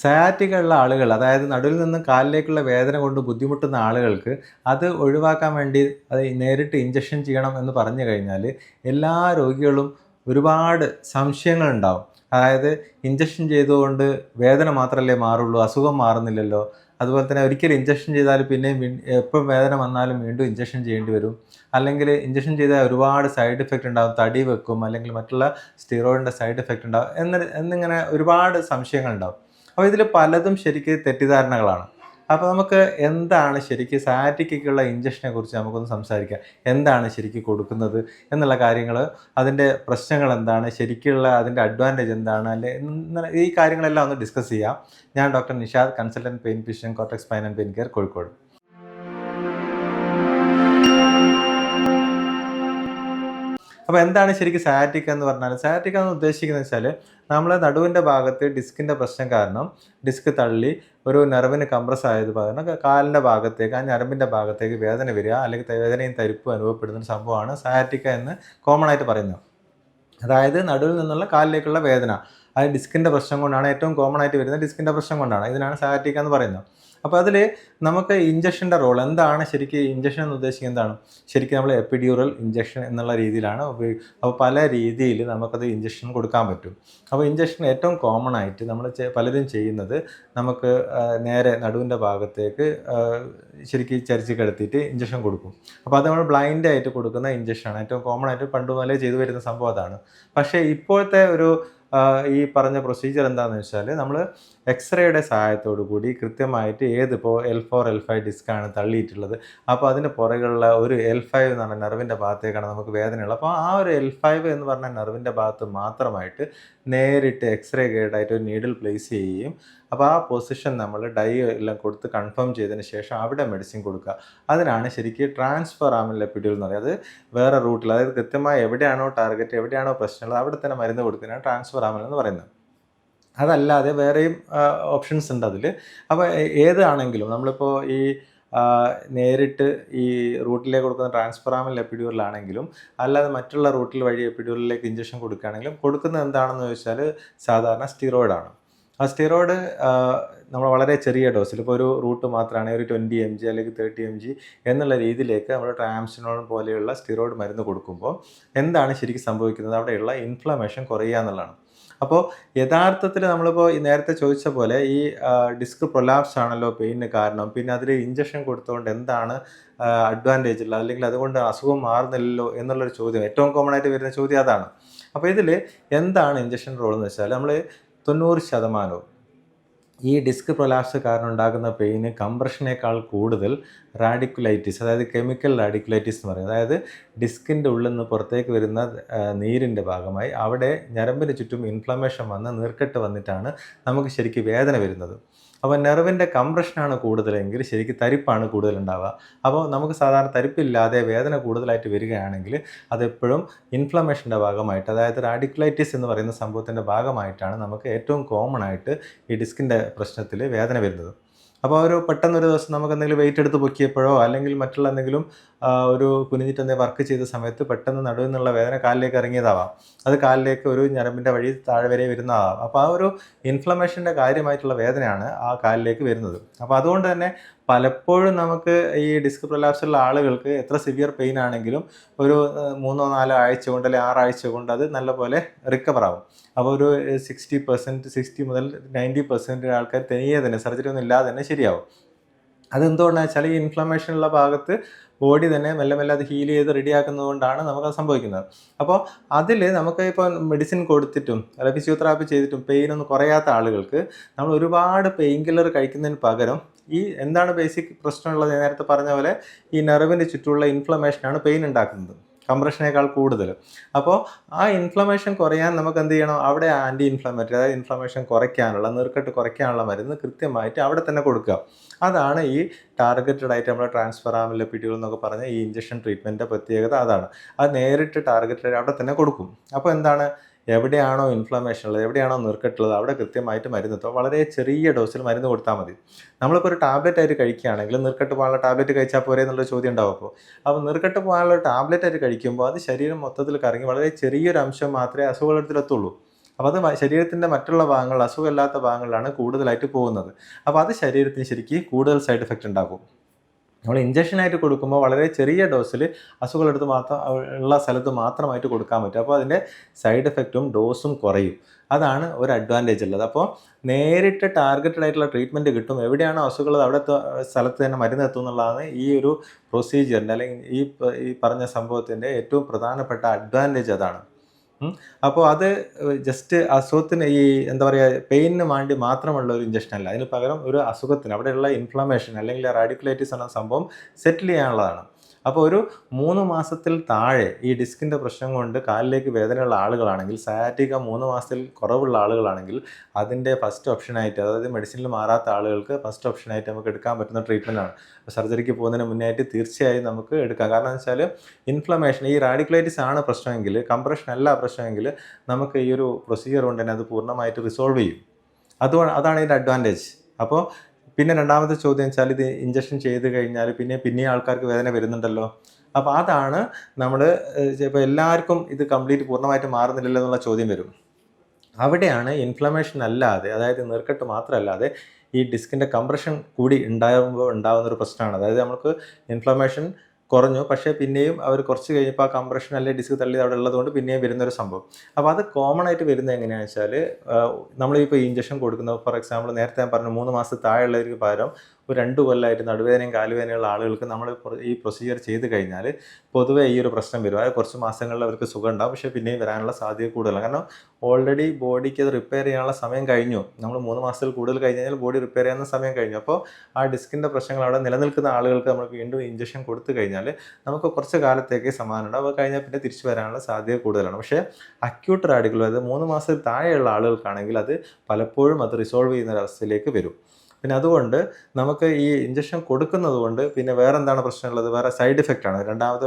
Sciatica ഉള്ള ആളുകൾ, അതായത് നടുവിൽ നിന്ന് കാലിലേക്കുള്ള വേദന കൊണ്ട് ബുദ്ധിമുട്ടുന്ന ആളുകൾക്ക് അത് ഒഴിവാക്കാൻ വേണ്ടി അത് നേരിട്ട് ഇഞ്ചക്ഷൻ ചെയ്യണം എന്ന് പറഞ്ഞു കഴിഞ്ഞാൽ എല്ലാ രോഗികളും ഒരുപാട് സംശയങ്ങളുണ്ടാവും. അതായത് ഇഞ്ചക്ഷൻ ചെയ്തുകൊണ്ട് വേദന മാത്രമല്ലേ മാറുള്ളൂ, അസുഖം മാറുന്നില്ലല്ലോ. അതുപോലെ തന്നെ ഒരിക്കലും ഇഞ്ചക്ഷൻ ചെയ്താൽ പിന്നെയും എപ്പം വേദന വന്നാലും വീണ്ടും ഇഞ്ചക്ഷൻ ചെയ്യേണ്ടി വരും. അല്ലെങ്കിൽ ഇഞ്ചക്ഷൻ ചെയ്താൽ ഒരുപാട് സൈഡ് ഇഫക്റ്റ് ഉണ്ടാകും, തടി വെക്കും, അല്ലെങ്കിൽ മറ്റുള്ള സ്റ്റിറോയിഡിൻ്റെ സൈഡ് ഇഫക്റ്റ് ഉണ്ടാകും എന്നിങ്ങനെ ഒരുപാട് സംശയങ്ങളുണ്ടാവും. അപ്പോൾ ഇതിൽ പലതും ശരിക്ക് തെറ്റിദ്ധാരണകളാണ്. അപ്പോൾ നമുക്ക് എന്താണ് ശരിക്കും സയാറ്റിക്കയ്ക്കുള്ള ഇഞ്ചക്ഷനെ കുറിച്ച് നമുക്കൊന്ന് സംസാരിക്കാം. എന്താണ് ശരിക്കും കൊടുക്കുന്നത് എന്നുള്ള കാര്യങ്ങൾ, അതിൻ്റെ പ്രശ്നങ്ങൾ എന്താണ്, ശരിക്കുള്ള അതിൻ്റെ അഡ്വാൻറ്റേജ് എന്താണ്, അല്ലെ ഈ കാര്യങ്ങളെല്ലാം ഒന്ന് ഡിസ്കസ് ചെയ്യാം. ഞാൻ doctor Nishad, consultant pain physician, cortex spine and pain care, Kozhikode. അപ്പോൾ എന്താണ് ശരിക്കും സയാറ്റിക്ക എന്ന് പറഞ്ഞാൽ? സയാറ്റിക്ക എന്ന് ഉദ്ദേശിക്കുന്നത് വെച്ചാൽ നമ്മളെ നടുവിൻ്റെ ഭാഗത്ത് ഡിസ്കിൻ്റെ പ്രശ്നം കാരണം ഡിസ്ക് തള്ളി ഒരു നെർവിന് കംപ്രസ് ആയത് കാരണം കാലിൻ്റെ ഭാഗത്തേക്ക്, ആ ഞരമ്പിൻ്റെ ഭാഗത്തേക്ക് വേദന വരിക, അല്ലെങ്കിൽ വേദനയും തരിപ്പും അനുഭവപ്പെടുന്ന സംഭവമാണ് സയാറ്റിക്ക എന്ന് കോമൺ ആയിട്ട് പറയുന്നത്. അതായത് നടുവിൽ നിന്നുള്ള കാലിലേക്കുള്ള വേദന, അത് ഡിസ്കിൻ്റെ പ്രശ്നം കൊണ്ടാണ്, ഏറ്റവും കോമൺ ആയിട്ട് വരുന്നത് ഡിസ്കിൻ്റെ പ്രശ്നം കൊണ്ടാണ്. ഇതിനാണ് സയാറ്റിക്ക എന്ന് പറയുന്നത്. അപ്പോൾ അതിൽ നമുക്ക് ഇഞ്ചക്ഷൻ്റെ റോൾ എന്താണ്, ശരിക്കും ഇഞ്ചക്ഷൻ എന്ന് ഉദ്ദേശിക്കുന്നത് എന്താണ്? ശരിക്കും നമ്മൾ എപ്പിഡ്യൂറൽ ഇഞ്ചക്ഷൻ എന്നുള്ള രീതിയിലാണ് അപ്പോൾ പല രീതിയിൽ നമുക്കത് ഇഞ്ചക്ഷൻ കൊടുക്കാൻ പറ്റും. അപ്പോൾ ഇഞ്ചക്ഷൻ ഏറ്റവും കോമൺ ആയിട്ട് നമ്മൾ പലരും ചെയ്യുന്നത്, നമുക്ക് നേരെ നടുവിൻ്റെ ഭാഗത്തേക്ക് ശരിക്കും ചരിച്ച് കിടത്തിയിട്ട് ഇഞ്ചക്ഷൻ കൊടുക്കും. അപ്പോൾ അത് നമ്മൾ ബ്ലൈൻഡ് ആയിട്ട് കൊടുക്കുന്ന ഇഞ്ചക്ഷനാണ്. ഏറ്റവും കോമൺ ആയിട്ട് പണ്ട് മുതലേ ചെയ്തു വരുന്ന സംഭവം അതാണ്. പക്ഷേ ഇപ്പോഴത്തെ ഒരു ഈ പറഞ്ഞ പ്രൊസീജിയർ എന്താണെന്ന് വെച്ചാൽ, നമ്മൾ എക്സ്റേയുടെ സഹായത്തോടു കൂടി കൃത്യമായിട്ട് ഇപ്പോൾ L4 L5 ഡിസ്ക്കാണ് തള്ളിയിട്ടുള്ളത്, അപ്പോൾ അതിൻ്റെ പുറകുള്ള ഒരു L5 എന്ന് പറഞ്ഞ നെർവിൻ്റെ ഭാഗത്തേക്കാണ് നമുക്ക് വേദനയുള്ളത്. അപ്പോൾ ആ ഒരു L5 എന്ന് പറഞ്ഞ നെർവിൻ്റെ ഭാഗത്ത് മാത്രമായിട്ട് നേരിട്ട് എക്സ്റേ ഗൈഡായിട്ട് ഒരു നീഡിൽ പ്ലേസ് ചെയ്യുകയും, അപ്പോൾ ആ പൊസിഷൻ നമ്മൾ ഡൈ എല്ലാം കൊടുത്ത് കൺഫേം ചെയ്തതിന് ശേഷം അവിടെ മെഡിസിൻ കൊടുക്കുക. അതിനാണ് ശരിക്കും ട്രാൻസ്ഫറാമിൽ എപ്പിഡ്യൂൾ എന്ന് പറയുന്നത്. അത് വേറെ റൂട്ടിൽ, അതായത് കൃത്യമായി എവിടെയാണോ ടാർഗറ്റ്, എവിടെയാണോ പ്രശ്നമുള്ളത് അവിടെ തന്നെ മരുന്ന് കൊടുക്കുന്നതാണ് ട്രാൻസ്ഫറാമിൽ എന്ന് പറയുന്നത്. അതല്ലാതെ വേറെയും ഓപ്ഷൻസ് ഉണ്ട് അതിൽ. അപ്പോൾ ഏതാണെങ്കിലും നമ്മളിപ്പോൾ ഈ നേരിട്ട് ഈ റൂട്ടിലേക്ക് കൊടുക്കുന്ന ട്രാൻസ്ഫറാമിൽ എപ്പിഡ്യൂറിലാണെങ്കിലും അല്ലാതെ മറ്റുള്ള റൂട്ടിൽ വഴി എപ്പിഡ്യൂറിലേക്ക് ഇഞ്ചക്ഷൻ കൊടുക്കുകയാണെങ്കിലും കൊടുക്കുന്നത് എന്താണെന്ന് ചോദിച്ചാൽ സാധാരണ സ്റ്റിറോയിഡാണ്. ആ സ്റ്റിറോയിഡ് നമ്മൾ വളരെ ചെറിയ ഡോസിൽ, ഇപ്പോൾ ഒരു റൂട്ട് മാത്രമാണ് ഒരു 20 mg അല്ലെങ്കിൽ 30 mg എന്നുള്ള രീതിയിലേക്ക് നമ്മൾ ട്രാംസിനോൾ പോലെയുള്ള സ്റ്റിറോയിഡ് മരുന്ന് കൊടുക്കുമ്പോൾ എന്താണ് ശരിക്കും സംഭവിക്കുന്നത്? അവിടെയുള്ള ഇൻഫ്ലമേഷൻ കുറയുക എന്നുള്ളതാണ്. അപ്പോൾ യഥാർത്ഥത്തിൽ നമ്മളിപ്പോൾ ഈ നേരത്തെ ചോദിച്ച പോലെ ഈ ഡിസ്ക് പ്രൊലാപ്സ് ആണല്ലോ പെയിന് കാരണം, പിന്നെ അതിൽ ഇഞ്ചക്ഷൻ കൊടുത്തുകൊണ്ട് എന്താണ് അഡ്വാൻറ്റേജ് ഉള്ളത്, അല്ലെങ്കിൽ അതുകൊണ്ട് അസുഖം മാറുന്നില്ലല്ലോ എന്നുള്ളൊരു ചോദ്യം, ഏറ്റവും കോമൺ ആയിട്ട് വരുന്ന ചോദ്യം അതാണ്. അപ്പോൾ ഇതിൽ എന്താണ് ഇഞ്ചക്ഷൻ റോൾ എന്ന് വെച്ചാൽ, നമ്മൾ 90% ഈ ഡിസ്ക് പ്രൊലാപ്സ് കാരണം ഉണ്ടാകുന്ന പെയിന് കംപ്രഷനേക്കാൾ കൂടുതൽ റാഡിക്കുലൈറ്റിസ്, അതായത് കെമിക്കൽ റാഡിക്കുലൈറ്റിസ് എന്ന് പറയും. അതായത് ഡിസ്കിൻ്റെ ഉള്ളിൽ നിന്ന് പുറത്തേക്ക് വരുന്ന നീരിൻ്റെ ഭാഗമായി അവിടെ ഞരമ്പിന് ചുറ്റും ഇൻഫ്ലമേഷൻ വന്ന് നീർക്കെട്ട് വന്നിട്ടാണ് നമുക്ക് ശരിക്കും വേദന വരുന്നത്. അപ്പോൾ നെർവിൻ്റെ കംപ്രഷനാണ് കൂടുതലെങ്കിൽ ശരിക്കും തരിപ്പാണ് കൂടുതലുണ്ടാവുക. അപ്പോൾ നമുക്ക് സാധാരണ തരിപ്പില്ലാതെ വേദന കൂടുതലായിട്ട് വരികയാണെങ്കിൽ അതെപ്പോഴും ഇൻഫ്ലമേഷൻ്റെ ഭാഗമായിട്ട്, അതായത് റാഡിക്കുലൈറ്റിസ് എന്ന് പറയുന്ന സംഭവത്തിൻ്റെ ഭാഗമായിട്ടാണ് നമുക്ക് ഏറ്റവും കോമൺ ആയിട്ട് ഈ ഡിസ്കിൻ്റെ പ്രശ്നത്തിൽ വേദന വരുന്നത്. അപ്പോൾ പെട്ടെന്നൊരു ദിവസം നമുക്ക് എന്തെങ്കിലും വെയിറ്റ് എടുത്ത് പൊക്കിയപ്പോഴോ അല്ലെങ്കിൽ മറ്റുള്ള എന്തെങ്കിലും ഒരു കുനിഞ്ഞിട്ട് എന്തെങ്കിലും വർക്ക് ചെയ്ത സമയത്ത് പെട്ടെന്ന് നടുവിൽ നിന്നുള്ള വേദന കാലിലേക്ക് ഇറങ്ങിയതാവാം. അത് കാലിലേക്ക് ഒരു ഞരമ്പിൻ്റെ വഴി താഴെ വരെ വരുന്നതാവാം. അപ്പോൾ ആ ഒരു ഇൻഫ്ലമേഷൻ്റെ കാര്യമായിട്ടുള്ള വേദനയാണ് ആ കാലിലേക്ക് വരുന്നത്. അപ്പോൾ അതുകൊണ്ട് തന്നെ പലപ്പോഴും നമുക്ക് ഈ ഡിസ്ക് പ്രൊലാപ്സുള്ള ആളുകൾക്ക് എത്ര സിവിയർ പെയിൻ ആണെങ്കിലും ഒരു 3-4 ആഴ്ച കൊണ്ട് അല്ലെങ്കിൽ 6 ആഴ്ച കൊണ്ട് അത് നല്ലപോലെ റിക്കവർ ആവും. അപ്പോൾ ഒരു 60 മുതൽ 90% ആൾക്കാർ തനിയെ തന്നെ, സർജറി ഒന്നും ഇല്ലാതെ തന്നെ ശരിയാവും. അതെന്തുകൊണ്ടാണെന്ന് വെച്ചാൽ ഈ ഇൻഫ്ലമേഷനുള്ള ഭാഗത്ത് ബോഡി തന്നെ മെല്ലെ മെല്ലെ അത് ഹീൽ ചെയ്ത് റെഡിയാക്കുന്നത് കൊണ്ടാണ് നമുക്കത് സംഭവിക്കുന്നത്. അപ്പോൾ അതിൽ നമുക്ക് ഇപ്പോൾ മെഡിസിൻ കൊടുത്തിട്ടും അല്ലെങ്കിൽ ഫിസിയോതെറാപ്പി ചെയ്തിട്ടും പെയിനൊന്നും കുറയാത്ത ആളുകൾക്ക് നമ്മൾ ഒരുപാട് പെയിൻ കില്ലർ കഴിക്കുന്നതിന് പകരം ഈ എന്താണ് ബേസിക് പ്രശ്നമുള്ളത്, നേരത്തെ പറഞ്ഞ പോലെ ഈ നെർവിൻ്റെ ചുറ്റുമുള്ള ഇൻഫ്ലമേഷനാണ് പെയിൻ ഉണ്ടാക്കുന്നത്, കംപ്രഷനേക്കാൾ കൂടുതൽ. അപ്പോൾ ആ ഇൻഫ്ലമേഷൻ കുറയാൻ നമുക്ക് എന്ത് ചെയ്യണം? അവിടെ ആൻറ്റി ഇൻഫ്ലമേറ്ററി, അതായത് ഇൻഫ്ലമേഷൻ കുറയ്ക്കാനുള്ള, നീർക്കെട്ട് കുറയ്ക്കാനുള്ള മരുന്ന് കൃത്യമായിട്ട് അവിടെ തന്നെ കൊടുക്കുക. അതാണ് ഈ ടാർഗറ്റഡ് ആയിട്ട് നമ്മൾ ട്രാൻസ്ഫറാമിൽ എപ്പിഡ്യൂൾ എന്നൊക്കെ പറഞ്ഞ ഈ ഇഞ്ചക്ഷൻ ട്രീറ്റ്മെൻറ്റിൻ്റെ പ്രത്യേകത അതാണ്. അത് നേരിട്ട് ടാർഗറ്റഡ് അവിടെ തന്നെ കൊടുക്കും. അപ്പോൾ എന്താണ്, എവിടെയാണോ ഇൻഫ്ലമേഷൻ ഉള്ളത്, എവിടെയാണോ നീർക്കെട്ടുള്ളത് അവിടെ കൃത്യമായിട്ട് മരുന്ന് എത്തും. വളരെ ചെറിയ ഡോസിൽ മരുന്ന് കൊടുത്താൽ മതി. നമ്മളിപ്പോൾ ഒരു ടാബ്ലറ്റ് ആയിട്ട് കഴിക്കുകയാണെങ്കിൽ നീർക്കെട്ട് പോകാനുള്ള ടാബ്ലറ്റ് കഴിച്ചാൽ പോരെ എന്നുള്ള ചോദ്യം ഉണ്ടാവും. അപ്പോൾ നീർക്കെട്ട് പോകാനുള്ള ടാബ്ലറ്റ് ആയിട്ട് കഴിക്കുമ്പോൾ അത് ശരീരം മൊത്തത്തിൽ കറങ്ങി വളരെ ചെറിയൊരു അംശം മാത്രമേ അസുഖത്തിലെത്തുള്ളൂ. അപ്പോൾ അത് ശരീരത്തിൻ്റെ മറ്റുള്ള ഭാഗങ്ങൾ, അസുഖമില്ലാത്ത ഭാഗങ്ങളിലാണ് കൂടുതലായിട്ട് പോകുന്നത്. അപ്പോൾ അത് ശരീരത്തിന് ശരിക്കും കൂടുതൽ സൈഡ് എഫക്റ്റ് ഉണ്ടാക്കും. നമ്മൾ ഇഞ്ചക്ഷനായിട്ട് കൊടുക്കുമ്പോൾ വളരെ ചെറിയ ഡോസിൽ അസുഖമുള്ളടുത്ത് മാത്രം ഉള്ള സ്ഥലത്ത് മാത്രമായിട്ട് കൊടുക്കാൻ പറ്റും. അപ്പോൾ അതിൻ്റെ സൈഡ് എഫക്റ്റും ഡോസും കുറയും. അതാണ് ഒരു അഡ്വാൻറ്റേജ് ഉള്ളത്. അപ്പോൾ നേരിട്ട് ടാർഗറ്റഡ് ആയിട്ടുള്ള ട്രീറ്റ്മെൻറ്റ് കിട്ടും. എവിടെയാണോ അസുഖമുള്ളത് അവിടെ സ്ഥലത്ത് തന്നെ മരുന്ന് എത്തും എന്നുള്ളതാണ് ഈ ഒരു പ്രൊസീജിയറിൻ്റെ അല്ലെങ്കിൽ ഈ പറഞ്ഞ സംഭവത്തിൻ്റെ ഏറ്റവും പ്രധാനപ്പെട്ട അഡ്വാൻറ്റേജ് അതാണ്. അപ്പോൾ അത് ജസ്റ്റ് അസുഖത്തിന് ഈ എന്താ പറയുക പെയിനിന് വേണ്ടി മാത്രമുള്ള ഒരു ഇഞ്ചക്ഷൻ അല്ല. അതിന് പകരം ഒരു അസുഖത്തിന് അവിടെയുള്ള ഇൻഫ്ലമേഷൻ അല്ലെങ്കിൽ റാഡിക്കുലൈറ്റിസ് എന്ന സംഭവം സെറ്റിൽ ചെയ്യാനുള്ളതാണ്. അപ്പോൾ ഒരു 3 മാസത്തിൽ താഴെ ഈ ഡിസ്കിൻ്റെ പ്രശ്നം കൊണ്ട് കാലിലേക്ക് വേദനയുള്ള ആളുകളാണെങ്കിൽ, സയാറ്റിക്ക 3 മാസത്തിൽ കുറവുള്ള ആളുകളാണെങ്കിൽ അതിൻ്റെ ഫസ്റ്റ് ഓപ്ഷനായിട്ട്, അതായത് മെഡിസിനിൽ മാറാത്ത ആളുകൾക്ക് ഫസ്റ്റ് ഓപ്ഷനായിട്ട് നമുക്ക് എടുക്കാൻ പറ്റുന്ന ട്രീറ്റ്മെൻറ്റാണ്. സർജറിക്ക് പോകുന്നതിന് മുന്നേ ആയിട്ട് തീർച്ചയായും നമുക്ക് എടുക്കാം. കാരണം എന്ന് വെച്ചാൽ ഇൻഫ്ലമേഷൻ, ഈ റാഡിക്കുലൈറ്റിസ് ആണ് പ്രശ്നമെങ്കിൽ, കംപ്രഷൻ അല്ല പ്രശ്നമെങ്കിൽ നമുക്ക് ഈ ഒരു പ്രൊസീജിയർ കൊണ്ട് തന്നെ അത് പൂർണ്ണമായിട്ട് റിസോൾവ് ചെയ്യും. അതാണ് ഇതിൻ്റെ അഡ്വാൻറ്റേജ്. അപ്പോൾ പിന്നെ രണ്ടാമത്തെ ചോദ്യം വെച്ചാൽ ഇത് ഇഞ്ചക്ഷൻ ചെയ്ത് കഴിഞ്ഞാൽ പിന്നെ ആൾക്കാർക്ക് വേദന വരുന്നുണ്ടല്ലോ. അപ്പോൾ അതാണ് നമ്മൾ ഇപ്പോൾ എല്ലാവർക്കും ഇത് കംപ്ലീറ്റ് പൂർണ്ണമായിട്ട് മാറുന്നില്ലല്ലോ എന്നുള്ള ചോദ്യം വരും. അവിടെയാണ് ഇൻഫ്ലമേഷൻ അല്ലാതെ, അതായത് നീർക്കെട്ട് മാത്രമല്ലാതെ ഈ ഡിസ്കിൻ്റെ കംപ്രഷൻ കൂടി ഉണ്ടാകുന്നൊരു പ്രശ്നമാണ്. അതായത് നമുക്ക് ഇൻഫ്ലമേഷൻ കുറഞ്ഞു, പക്ഷേ പിന്നെയും അവർ കുറച്ച് കഴിഞ്ഞപ്പോൾ ആ കംപ്രഷൻ അല്ലെങ്കിൽ ഡിസ്ക് തള്ളി അവിടെ ഉള്ളതുകൊണ്ട് പിന്നെയും വരുന്നൊരു സംഭവം. അപ്പോൾ അത് കോമൺ ആയിട്ട് വരുന്നത് എങ്ങനെയാണെന്ന് വെച്ചാൽ, നമ്മളിപ്പോൾ ഈ ഇഞ്ചക്ഷൻ കൊടുക്കുന്ന, ഫോർ എക്സാമ്പിൾ നേരത്തെ ഞാൻ പറഞ്ഞു 3 മാസത്തിൽ താഴെയുള്ളവർക്ക് പകരം ഒരു 2 കൊല്ലമായിട്ട് നടുവേദനയും കാലുവേദനയുള്ള ആളുകൾക്ക് നമ്മൾ ഈ പ്രൊസീജിയർ ചെയ്ത് കഴിഞ്ഞാൽ പൊതുവേ ഈ ഒരു പ്രശ്നം വരും. അതായത് കുറച്ച് മാസങ്ങളിൽ അവർക്ക് സുഖം ഉണ്ടാവും, പക്ഷേ പിന്നെയും വരാനുള്ള സാധ്യത കൂടുതലാണ്. കാരണം ഓൾറെഡി ബോഡിക്ക് അത് റിപ്പയർ ചെയ്യാനുള്ള സമയം കഴിഞ്ഞു. നമ്മൾ 3 മാസത്തിൽ കൂടുതൽ കഴിഞ്ഞ് കഴിഞ്ഞാൽ ബോഡി റിപ്പയർ ചെയ്യാനുള്ള സമയം കഴിഞ്ഞു. അപ്പോൾ ആ ഡിസ്കിൻ്റെ പ്രശ്നങ്ങൾ അവിടെ നിലനിൽക്കുന്ന ആളുകൾക്ക് നമ്മൾ വീണ്ടും ഇഞ്ചക്ഷൻ കൊടുത്തു കഴിഞ്ഞാൽ നമുക്ക് കുറച്ച് കാലത്തേക്ക് സമാധാനം ഉണ്ടാവും. അത് കഴിഞ്ഞാൽ പിന്നെ തിരിച്ചു വരാനുള്ള സാധ്യത കൂടുതലാണ്. പക്ഷേ അക്യൂട്ട് റാഡിക്കുലർ, അതായത് 3 മാസത്തിൽ താഴെയുള്ള ആളുകൾക്കാണെങ്കിൽ അത് പലപ്പോഴും അത് റിസോൾവ് ചെയ്യുന്ന ഒരവസ്ഥയിലേക്ക് വരും. പിന്നെ അതുകൊണ്ട് നമുക്ക് ഈ ഇഞ്ചക്ഷൻ കൊടുക്കുന്നത് കൊണ്ട് പിന്നെ വേറെ എന്താണ് പ്രശ്നമുള്ളത്? വേറെ സൈഡ് എഫക്റ്റ് ആണ്.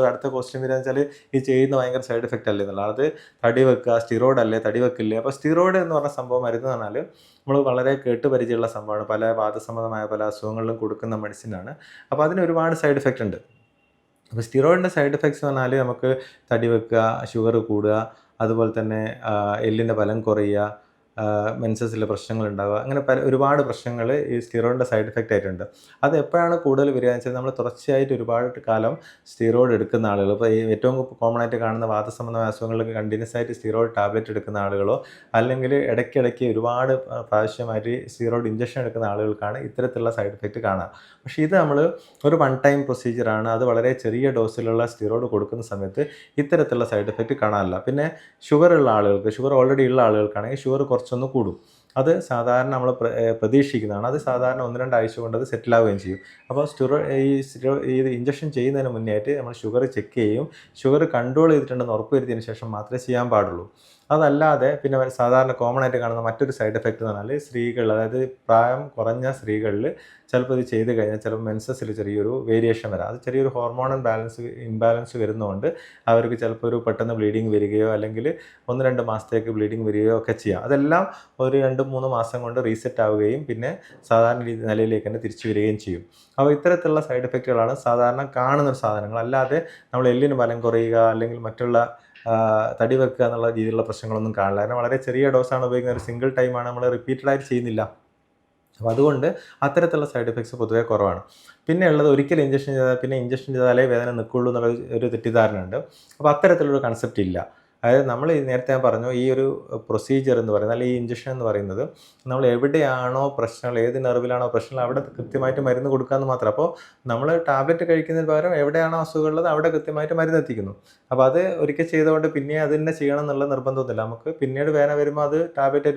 അടുത്ത ക്വസ്റ്റ്യൻ വരിക വെച്ചാൽ ഈ ചെയ്യുന്ന ഭയങ്കര സൈഡ് എഫക്റ്റ് അല്ലേ എന്നുള്ളത്. അത് തടി വെക്കുക, സ്റ്റിറോയിഡ് അല്ലേ, തടി വെക്കില്ലേ? അപ്പോൾ സ്റ്റിറോയിഡ് എന്ന് പറഞ്ഞ സംഭവം മരുന്ന് എന്ന് പറഞ്ഞാൽ നമ്മൾ വളരെ കേട്ടുപരിചയമുള്ള സംഭവമാണ്. പല വാദസംബന്ധമായ പല അസുഖങ്ങളിലും കൊടുക്കുന്ന മെഡിസിനാണ്. അപ്പോൾ അതിന് ഒരുപാട് സൈഡ് എഫക്റ്റ് ഉണ്ട്. അപ്പോൾ സ്റ്റിറോയിഡിൻ്റെ സൈഡ് എഫക്ട്സ് എന്ന് പറഞ്ഞാൽ നമുക്ക് തടി വെക്കുക, ഷുഗർ കൂടുക, അതുപോലെ തന്നെ എല്ലിൻ്റെ ബലം കുറയുക, മെൻസസിലെ പ്രശ്നങ്ങൾ ഉണ്ടാവുക, അങ്ങനെ ഒരുപാട് പ്രശ്നങ്ങൾ ഈ സ്റ്റിറോയിഡിൻ്റെ സൈഡ് എഫക്റ്റ് ആയിട്ടുണ്ട്. അത് എപ്പോഴാണ് കൂടുതൽ വരിക എന്ന് വെച്ചാൽ നമ്മൾ തുടർച്ചയായിട്ട് ഒരുപാട് കാലം സ്റ്റിറോയിഡ് എടുക്കുന്ന ആളുകൾ, ഇപ്പോൾ ഈ ഏറ്റവും കോമൺ ആയിട്ട് കാണുന്ന വാദസംബന്ധമായ അസുഖങ്ങൾക്ക് കണ്ടിന്യൂസ് ആയിട്ട് സ്റ്റിറോയിഡ് ടാബ്ലറ്റ് എടുക്കുന്ന ആളുകളോ അല്ലെങ്കിൽ ഇടയ്ക്കിടയ്ക്ക് ഒരുപാട് പ്രാവശ്യമായിട്ട് സ്റ്റിറോയിഡ് ഇഞ്ചക്ഷൻ എടുക്കുന്ന ആളുകൾക്കാണ് ഇത്തരത്തിലുള്ള സൈഡ് എഫക്റ്റ് കാണുക. പക്ഷേ ഇത് നമ്മൾ ഒരു വൺ ടൈം പ്രൊസീജിയറാണ്. അത് വളരെ ചെറിയ ഡോസിലുള്ള സ്റ്റിറോയിഡ് കൊടുക്കുന്ന സമയത്ത് ഇത്തരത്തിലുള്ള സൈഡ് എഫക്റ്റ് കാണാനില്ല. പിന്നെ ഷുഗർ ഉള്ള ആളുകൾക്ക്, ഷുഗർ ഓൾറെഡി ഉള്ള ആളുകൾക്കാണെങ്കിൽ ഷുഗർ കുറച്ചൊന്ന് കൂടും. അത് സാധാരണ നമ്മൾ പ്രതീക്ഷിക്കുന്നതാണ്. അത് സാധാരണ 1-2 ആഴ്ച കൊണ്ട് അത് സെറ്റിലാവുകയും ചെയ്യും. അപ്പോൾ ഈ ഇഞ്ചക്ഷൻ ചെയ്യുന്നതിന് മുന്നേ ആയിട്ട് നമ്മൾ ഷുഗർ ചെക്ക് ചെയ്യും. ഷുഗർ കൺട്രോൾ ചെയ്തിട്ടുണ്ടെന്ന് ഉറപ്പ് വരുത്തിയതിന് ശേഷം മാത്രമേ ചെയ്യാൻ പാടുള്ളൂ. അതല്ലാതെ പിന്നെ സാധാരണ കോമൺ ആയിട്ട് കാണുന്ന മറ്റൊരു സൈഡ് എഫക്റ്റ് എന്ന് പറഞ്ഞാൽ സ്ത്രീകൾ, അതായത് പ്രായം കുറഞ്ഞ സ്ത്രീകളിൽ ചിലപ്പോൾ ഇത് ചെയ്ത് കഴിഞ്ഞാൽ ചിലപ്പോൾ മെൻസസിൽ ചെറിയൊരു വേരിയേഷൻ വരാം. അത് ചെറിയൊരു ഹോർമോണൽ ഇംബാലൻസ് വരുന്നതുകൊണ്ട് അവർക്ക് ചിലപ്പോൾ ഒരു പെട്ടെന്ന് ബ്ലീഡിങ് വരികയോ അല്ലെങ്കിൽ 1-2 മാസത്തേക്ക് ബ്ലീഡിങ് വരികയോ ഒക്കെ ചെയ്യാം. അതെല്ലാം ഒരു 2-3 മാസം കൊണ്ട് റീസെറ്റ് ആവുകയും പിന്നെ സാധാരണ നിലയിലേക്ക് തന്നെ തിരിച്ചു വരികയും ചെയ്യും. അപ്പോൾ ഇത്തരത്തിലുള്ള സൈഡ് എഫക്റ്റുകളാണ് സാധാരണ കാണുന്ന സാധനങ്ങൾ. അല്ലാതെ നമ്മൾ എല്ലിന് ബലം കുറയുക അല്ലെങ്കിൽ മറ്റുള്ള തടി വെക്കുക എന്നുള്ള രീതിയിലുള്ള പ്രശ്നങ്ങളൊന്നും കാണില്ല. കാരണം വളരെ ചെറിയ ഡോസാണ് ഉപയോഗിക്കുന്നത്. ഒരു സിംഗിൾ ടൈമാണ്, നമ്മൾ റിപ്പീറ്റഡ് ആയിട്ട് ചെയ്യുന്നില്ല. അപ്പോൾ അതുകൊണ്ട് അത്തരത്തിലുള്ള സൈഡ് എഫക്ട്സ് പൊതുവേ കുറവാണ്. പിന്നെ ഉള്ളത്, ഒരിക്കൽ ഇഞ്ചക്ഷൻ ചെയ്താൽ പിന്നെ ഇഞ്ചക്ഷൻ ചെയ്താലേ വേദന നിൽക്കുള്ളൂ എന്നുള്ള ഒരു തെറ്റിദ്ധാരണ ഉണ്ട്. അപ്പോൾ അത്തരത്തിലൊരു കൺസെപ്റ്റ് ഇല്ല. അതായത് നമ്മൾ നേരത്തെ ഞാൻ പറഞ്ഞു, ഈ ഒരു പ്രൊസീജിയർ എന്ന് പറയുന്നത് അല്ലെങ്കിൽ ഈ ഇഞ്ചക്ഷൻ എന്ന് പറയുന്നത് നമ്മൾ എവിടെയാണോ പ്രശ്നങ്ങൾ, ഏത് നെർവിലാണോ പ്രശ്നങ്ങൾ അവിടെ കൃത്യമായിട്ട് മരുന്ന് കൊടുക്കാമെന്ന് മാത്രം. അപ്പോൾ നമ്മൾ ടാബ്ലറ്റ് കഴിക്കുന്നതിന് പകരം എവിടെയാണോ അസുഖമുള്ളത് അവിടെ കൃത്യമായിട്ട് മരുന്ന് എത്തിക്കുന്നു. അപ്പോൾ അത് ഒരിക്കൽ ചെയ്തുകൊണ്ട് പിന്നെ അത് തന്നെ ചെയ്യണം എന്നുള്ള നിർബന്ധമൊന്നുമില്ല. നമുക്ക് പിന്നീട് വേദന വരുമ്പോൾ അത് ടാബ്ലറ്റ്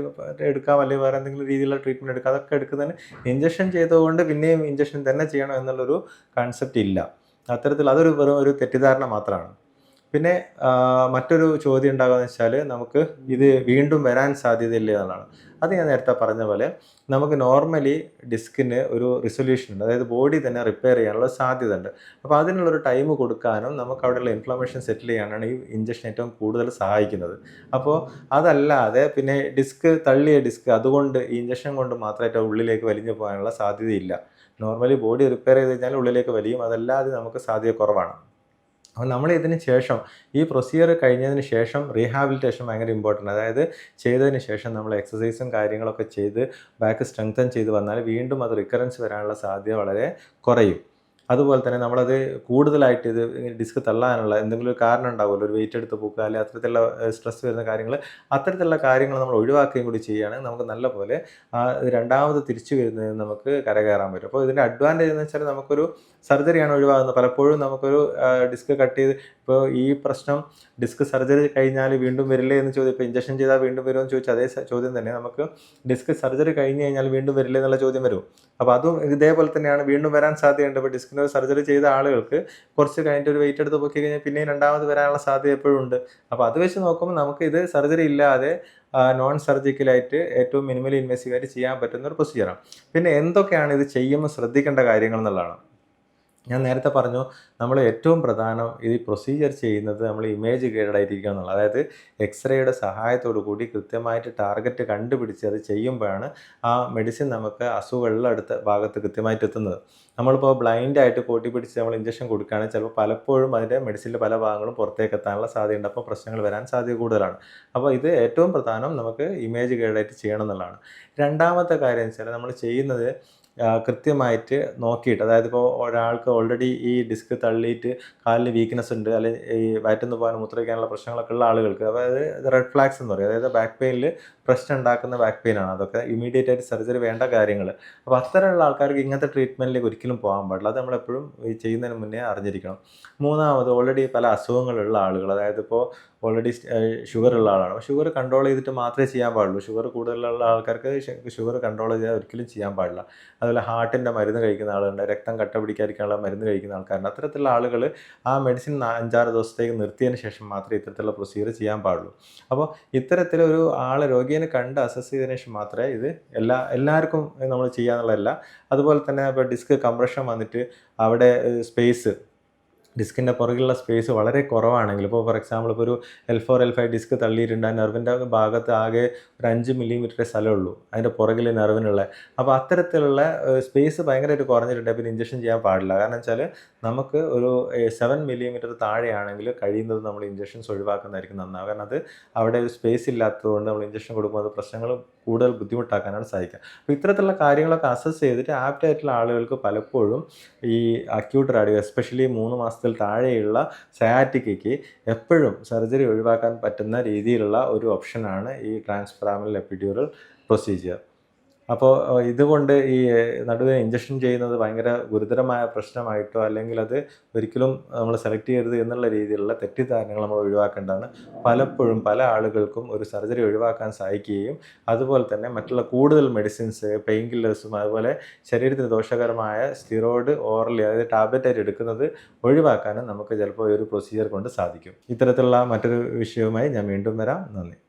എടുക്കാം, അല്ലെങ്കിൽ വേറെ എന്തെങ്കിലും രീതിയിലുള്ള ട്രീറ്റ്മെൻറ്റ് എടുക്കാം. അതൊക്കെ എടുക്കുന്നതിന് ഇഞ്ചക്ഷൻ ചെയ്തുകൊണ്ട് പിന്നെയും ഇഞ്ചക്ഷൻ തന്നെ ചെയ്യണം എന്നുള്ളൊരു കൺസെപ്റ്റ് ഇല്ല. അത്തരത്തിൽ അതൊരു വെറും ഒരു തെറ്റിദ്ധാരണ മാത്രമാണ്. പിന്നെ മറ്റൊരു ചോദ്യം ഉണ്ടാകുകയെന്ന് വെച്ചാൽ, നമുക്ക് ഇത് വീണ്ടും വരാൻ സാധ്യതയില്ല എന്നുള്ളതാണ്. അത് ഞാൻ നേരത്തെ പറഞ്ഞ പോലെ നമുക്ക് നോർമലി ഡിസ്കിന് ഒരു റിസൊല്യൂഷൻ ഉണ്ട്, അതായത് ബോഡി തന്നെ റിപ്പയർ ചെയ്യാനുള്ള സാധ്യത ഉണ്ട്. അപ്പോൾ അതിനുള്ളൊരു ടൈം കൊടുക്കാനും നമുക്ക് അവിടെയുള്ള ഇൻഫ്ലമേഷൻ സെറ്റിൽ ചെയ്യാനാണ് ഈ ഇഞ്ചക്ഷൻ ഏറ്റവും കൂടുതൽ സഹായിക്കുന്നത്. അപ്പോൾ അതല്ലാതെ പിന്നെ തള്ളിയ ഡിസ്ക് അതുകൊണ്ട് ഈ ഇഞ്ചക്ഷൻ കൊണ്ട് മാത്രമായിട്ട് ഉള്ളിലേക്ക് വലിഞ്ഞു പോകാനുള്ള സാധ്യതയില്ല. നോർമലി ബോഡി റിപ്പയർ ചെയ്ത് കഴിഞ്ഞാൽ ഉള്ളിലേക്ക് വലിയും, അതല്ലാതെ നമുക്ക് സാധ്യത കുറവാണ്. അപ്പോൾ നമ്മൾ ഇതിന് ശേഷം ഈ പ്രൊസീജിയർ കഴിഞ്ഞതിന് ശേഷം റീഹാബിലിറ്റേഷൻ ഭയങ്കര ഇമ്പോർട്ടൻ്റ്. അതായത് ചെയ്തതിന് ശേഷം നമ്മൾ എക്സസൈസും കാര്യങ്ങളൊക്കെ ചെയ്ത് ബാക്ക് സ്ട്രെങ്തൻ ചെയ്ത് വന്നാൽ വീണ്ടും അത് റിക്കറൻസ് വരാനുള്ള സാധ്യത വളരെ കുറയും. അതുപോലെ തന്നെ നമ്മളത് കൂടുതലായിട്ട് ഇത് ഡിസ്ക് തള്ളാനുള്ള എന്തെങ്കിലും ഒരു കാരണം ഉണ്ടാവുമല്ലോ, ഒരു വെയിറ്റ് എടുത്ത് പൂക്കുക അല്ലെങ്കിൽ അത്തരത്തിലുള്ള സ്ട്രെസ് വരുന്ന കാര്യങ്ങൾ, അത്തരത്തിലുള്ള കാര്യങ്ങൾ നമ്മൾ ഒഴിവാക്കുകയും കൂടി ചെയ്യുകയാണെങ്കിൽ നമുക്ക് നല്ലപോലെ രണ്ടാമത് തിരിച്ചു വരുന്നതിന് നമുക്ക് കരകയറാൻ പറ്റും. അപ്പോൾ ഇതിൻ്റെ അഡ്വാൻറ്റേജ് എന്ന് വെച്ചാൽ നമുക്കൊരു സർജറിയാണ് ഒഴിവാകുന്നത്. പലപ്പോഴും നമുക്കൊരു ഡിസ്ക് കട്ട് ചെയ്ത് ഇപ്പോൾ ഈ പ്രശ്നം ഡിസ്ക് സർജറി കഴിഞ്ഞാൽ വീണ്ടും വരില്ലേ എന്ന് ചോദ്യം, ഇപ്പോൾ ഇഞ്ചക്ഷൻ ചെയ്താൽ വീണ്ടും വരുമോ എന്ന് ചോദിച്ചാൽ അതേ ചോദ്യം തന്നെ നമുക്ക് ഡിസ്ക് സർജറി കഴിഞ്ഞ് കഴിഞ്ഞാൽ വീണ്ടും വരില്ലേ എന്നുള്ള ചോദ്യം വരും. അപ്പോൾ അതും ഇതേപോലെ തന്നെയാണ്, വീണ്ടും വരാൻ സാധ്യതയുണ്ട്. ഇപ്പോൾ ഡിസ്കിന് സർജറി ചെയ്ത ആളുകൾക്ക് കുറച്ച് കഴിഞ്ഞിട്ട് ഒരു വെയിറ്റ് എടുത്ത് പൊക്കി കഴിഞ്ഞാൽ പിന്നെയും രണ്ടാമത് വരാനുള്ള സാധ്യത എപ്പോഴും ഉണ്ട്. അപ്പോൾ അത് വെച്ച് നോക്കുമ്പോൾ നമുക്ക് ഇത് സർജറി ഇല്ലാതെ നോൺ സർജിക്കലായിട്ട് ഏറ്റവും മിനിമലി ഇൻവെസീവായിട്ട് ചെയ്യാൻ പറ്റുന്ന ഒരു പ്രൊസീജിയറാണ്. പിന്നെ എന്തൊക്കെയാണ് ഇത് ചെയ്യുമ്പോൾ ശ്രദ്ധിക്കേണ്ട കാര്യങ്ങൾ എന്നുള്ളതാണ്. ഞാൻ നേരത്തെ പറഞ്ഞു, നമ്മൾ ഏറ്റവും പ്രധാനം ഈ പ്രൊസീജിയർ ചെയ്യുന്നത് നമ്മൾ ഇമേജ് ഗൈഡഡ് ആയിട്ടിരിക്കുക എന്നുള്ളത്. അതായത് എക്സ്റേയുടെ സഹായത്തോടു കൂടി കൃത്യമായിട്ട് ടാർഗറ്റ് കണ്ടുപിടിച്ച് അത് ചെയ്യുമ്പോഴാണ് ആ മെഡിസിൻ നമുക്ക് അസുഖമുള്ള അടുത്ത ഭാഗത്ത് കൃത്യമായിട്ട് എത്തുന്നത്. നമ്മളിപ്പോൾ ബ്ലൈൻഡായിട്ട് കോട്ടി പിടിച്ച് നമ്മൾ ഇഞ്ചക്ഷൻ കൊടുക്കുകയാണെങ്കിൽ ചിലപ്പോൾ പലപ്പോഴും അതിൻ്റെ മെഡിസിൻ്റെ പല ഭാഗങ്ങളും പുറത്തേക്ക് എത്താനുള്ള സാധ്യതയുണ്ട്. അപ്പോൾ പ്രശ്നങ്ങൾ വരാൻ സാധ്യത കൂടുതലാണ്. അപ്പോൾ ഇത് ഏറ്റവും പ്രധാനം നമുക്ക് ഇമേജ് ഗൈഡായിട്ട് ചെയ്യണം എന്നുള്ളതാണ്. രണ്ടാമത്തെ കാര്യം എന്ന് വെച്ചാൽ നമ്മൾ ചെയ്യുന്നത് കൃത്യമായിട്ട് നോക്കിയിട്ട്, അതായത് ഇപ്പോൾ ഒരാൾക്ക് ഓൾറെഡി ഈ ഡിസ്ക് തള്ളിയിട്ട് കാലിന് വീക്ക്നെസ് ഉണ്ട്, അല്ലെങ്കിൽ ഈ വയറ്റുന്ന് പോകാനും മൂത്രമൊഴിക്കാനുള്ള പ്രശ്നങ്ങളൊക്കെ ഉള്ള ആളുകൾക്ക്, അതായത് റെഡ് ഫ്ലാഗ്സ് എന്ന് പറയും, അതായത് ബാക്ക് പെയിനിൽ പ്രശ്നം ഉണ്ടാക്കുന്ന ബാക്ക് പെയിൻ ആണ്, അതൊക്കെ ഇമീഡിയറ്റ് ആയിട്ട് സർജറി വേണ്ട കാര്യങ്ങൾ. അപ്പോൾ അത്തരമുള്ള ആൾക്കാർക്ക് ഇങ്ങനത്തെ ട്രീറ്റ്മെൻറ്റിലേക്ക് ഒരിക്കലും പോകാൻ പാടില്ല. അത് നമ്മളെപ്പോഴും ഈ ചെയ്യുന്നതിന് മുന്നേ അറിഞ്ഞിരിക്കണം. മൂന്നാമത് ഓൾറെഡി പല അസുഖങ്ങളുള്ള ആളുകൾ, അതായത് ഇപ്പോൾ ഓൾറെഡി ഷുഗർ ഉള്ള ആളാണ്, അപ്പോൾ ഷുഗർ കൺട്രോൾ ചെയ്തിട്ട് മാത്രമേ ചെയ്യാൻ പാടുള്ളൂ. ഷുഗർ കൂടുതലുള്ള ആൾക്കാർക്ക് ഷുഗർ കൺട്രോൾ ചെയ്യാൻ ഒരിക്കലും ചെയ്യാൻ പാടില്ല. അതുപോലെ ഹാർട്ടിൻ്റെ മരുന്ന് കഴിക്കുന്ന ആളുണ്ട്, രക്തം കട്ട പിടിക്കാതിരിക്കാനുള്ള മരുന്ന് കഴിക്കുന്ന ആൾക്കാരുണ്ട്. അത്തരത്തിലുള്ള ആളുകൾ ആ മെഡിസിൻ 5-6 ദിവസത്തേക്ക് നിർത്തിയതിന് ശേഷം മാത്രമേ ഇത്തരത്തിലുള്ള പ്രൊസീജിയർ ചെയ്യാൻ പാടുള്ളൂ. അപ്പോൾ ഇത്തരത്തിലൊരു ആളെ രോഗിയെ കണ്ട് അസസ് ചെയ്തതിന് ശേഷം മാത്രമേ ഇത് എല്ലാവർക്കും നമ്മൾ ചെയ്യാന്നുള്ളതല്ല. അതുപോലെ തന്നെ ഇപ്പോൾ ഡിസ്ക് കംപ്രഷൻ വന്നിട്ട് അവിടെ സ്പേസ്, ഡിസ്കിൻ്റെ പുറകിലുള്ള സ്പേസ് വളരെ കുറവാണെങ്കിൽ, ഇപ്പോൾ ഫോർ എക്സാമ്പിൾ ഇപ്പോൾ ഒരു L4 L5 ഡിസ്ക് തള്ളിയിട്ടുണ്ട്, ആ നെർവിൻ്റെ ഭാഗത്ത് ആകെ ഒരു 5 മില്ലിമീറ്ററേ സ്ഥലമുള്ളൂ അതിൻ്റെ പുറകിൽ നെർവിനുള്ള. അപ്പോൾ അത്തരത്തിലുള്ള സ്പേസ് ഭയങ്കരമായിട്ട് കുറഞ്ഞിട്ടുണ്ട്. പിന്നെ ഇഞ്ചക്ഷൻ ചെയ്യാൻ പാടില്ല. കാരണം വെച്ചാൽ നമുക്ക് ഒരു 7 മില്ലിമീറ്റർ താഴെയാണെങ്കിൽ കഴിയുന്നത് നമ്മൾ ഇഞ്ചക്ഷൻസ് ഒഴിവാക്കുന്നതായിരിക്കും നന്നാവുക. കാരണം അത് അവിടെ ഒരു സ്പേസ് ഇല്ലാത്തതുകൊണ്ട് നമ്മൾ ഇഞ്ചക്ഷൻ കൊടുക്കുമ്പോൾ അത് പ്രശ്നങ്ങൾ കൂടുതൽ ബുദ്ധിമുട്ടാക്കാനാണ് സാധിക്കുക. അപ്പോൾ ഇത്തരത്തിലുള്ള കാര്യങ്ങളൊക്കെ അസസ് ചെയ്തിട്ട് ആപ്റ്റായിട്ടുള്ള ആളുകൾക്ക് പലപ്പോഴും ഈ അക്യൂട്ട് റാഡിയോ, എസ്പെഷ്യലി 3 മാസത്തിൽ താഴെയുള്ള സയാറ്റിക്കയ്ക്ക് എപ്പോഴും സർജറി ഒഴിവാക്കാൻ പറ്റുന്ന രീതിയിലുള്ള ഒരു ഓപ്ഷനാണ് ഈ ട്രാൻസ്ഫറാമൽ എപ്പിഡ്യൂറൽ പ്രൊസീജിയർ. അപ്പോൾ ഇതുകൊണ്ട് ഈ നടുവിന് ഇഞ്ചക്ഷൻ ചെയ്യുന്നത് ഭയങ്കര ഗുരുതരമായ പ്രശ്നമായിട്ടോ അല്ലെങ്കിൽ അത് ഒരിക്കലും നമ്മൾ സെലക്ട് ചെയ്യരുത് എന്നുള്ള രീതിയിലുള്ള തെറ്റിദ്ധാരണകൾ നമ്മൾ ഒഴിവാക്കേണ്ടതാണ്. പലപ്പോഴും പല ആളുകൾക്കും ഒരു സർജറി ഒഴിവാക്കാൻ സഹായിക്കുകയും അതുപോലെ തന്നെ മറ്റുള്ള കൂടുതൽ മെഡിസിൻസ്, പെയിൻ കില്ലേഴ്സും അതുപോലെ ശരീരത്തിന് ദോഷകരമായ സ്റ്റിറോയിഡ് ഓറലി, അതായത് ടാബ്ലറ്റായിട്ട് എടുക്കുന്നത് ഒഴിവാക്കാനും നമുക്ക് ചിലപ്പോൾ ഒരു പ്രൊസീജിയർ കൊണ്ട് സാധിക്കും. ഇത്തരത്തിലുള്ള മറ്റൊരു വിഷയവുമായി ഞാൻ വീണ്ടും വരാം. നന്ദി.